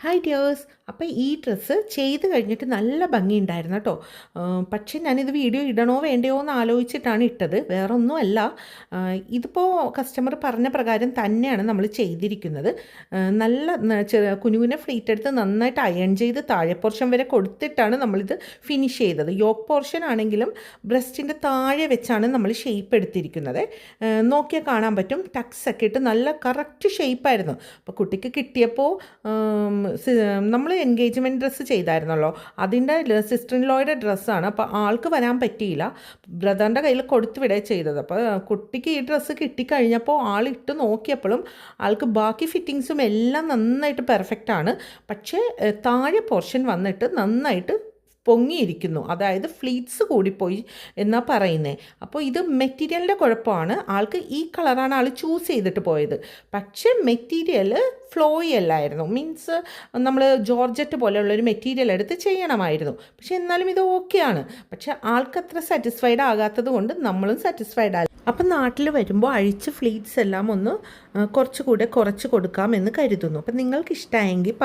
Hi dears. അപ്പോൾ ഈ dress ചെയ്ത് കഴിഞ്ഞിട്ട് നല്ല ഭംഗിയുണ്ടായിരുന്നു കേട്ടോ. പക്ഷേ ഞാനിത് വീഡിയോ ഇടണോ വേണ്ടയോ എന്ന് ആലോചിച്ചിട്ടാണ് ഇട്ടത്, വേറൊന്നുമല്ല. ഇതിപ്പോൾ കസ്റ്റമർ പറഞ്ഞ പ്രകാരം തന്നെയാണ് നമ്മൾ ചെയ്തിരിക്കുന്നത്. നല്ല കുഞ്ഞു കുഞ്ഞു ഫ്ലീറ്റ് എടുത്ത് നന്നായിട്ട് അയൺ ചെയ്ത് താഴെ പോർഷൻ വരെ കൊടുത്തിട്ടാണ് നമ്മളിത് ഫിനിഷ് ചെയ്തത്. യോക്ക് പോർഷൻ ആണെങ്കിലും ബ്രസ്റ്റിൻ്റെ താഴെ വെച്ചാണ് നമ്മൾ ഷേപ്പ് എടുത്തിരിക്കുന്നത്. നോക്കിയാൽ കാണാൻ പറ്റും, ടക്സ് ഒക്കെ ഇട്ട് നല്ല കറക്റ്റ് ഷേപ്പായിരുന്നു. അപ്പോൾ കുട്ടിക്ക് കിട്ടിയപ്പോൾ നമ്മൾ എൻഗേജ്മെൻറ്റ് ഡ്രസ്സ് ചെയ്തായിരുന്നല്ലോ, അതിൻ്റെ സിസ്റ്റർ ഇൻ ലോയുടെ ഡ്രസ്സാണ്. അപ്പോൾ ആൾക്ക് വരാൻ പറ്റിയില്ല, ബ്രദറിൻ്റെ കയ്യിൽ കൊടുത്തു വിടുക ചെയ്തത്. അപ്പോൾ കുട്ടിക്ക് ഈ ഡ്രസ്സ് കിട്ടിക്കഴിഞ്ഞപ്പോൾ ആളിട്ട് നോക്കിയപ്പോഴും ആൾക്ക് ബാക്കി ഫിറ്റിങ്സും എല്ലാം നന്നായിട്ട് പെർഫെക്റ്റാണ്. പക്ഷേ താഴെ പോർഷൻ വന്നിട്ട് നന്നായിട്ട് പൊങ്ങിയിരിക്കുന്നു, അതായത് ഫ്ലീറ്റ്സ് കൂടിപ്പോയി എന്നാ പറയുന്നത്. അപ്പോൾ ഇത് മെറ്റീരിയലിൻ്റെ കുഴപ്പമാണ്. ആൾക്ക് ഈ കളറാണ് ആൾ ചൂസ് ചെയ്തിട്ട് പോയത്. പക്ഷേ മെറ്റീരിയൽ ഫ്ലോയി അല്ലായിരുന്നു, മീൻസ് നമ്മൾ ജോർജറ്റ് പോലെയുള്ളൊരു മെറ്റീരിയൽ എടുത്ത് ചെയ്യണമായിരുന്നു. പക്ഷേ എന്നാലും ഇത് ഓക്കെയാണ്. പക്ഷേ ആൾക്കത്ര സാറ്റിസ്ഫൈഡ് ആകാത്തത് കൊണ്ട് നമ്മളും സാറ്റിസ്ഫൈഡ് ആയി. അപ്പം നാട്ടിൽ വരുമ്പോൾ അഴിച്ച് ഫ്ലീറ്റ്സ് എല്ലാം ഒന്ന് കുറച്ചുകൂടെ കുറച്ച് കൊടുക്കാമെന്ന് കരുതുന്നു. അപ്പം നിങ്ങൾക്ക് ഇഷ്ടമായെങ്കിൽ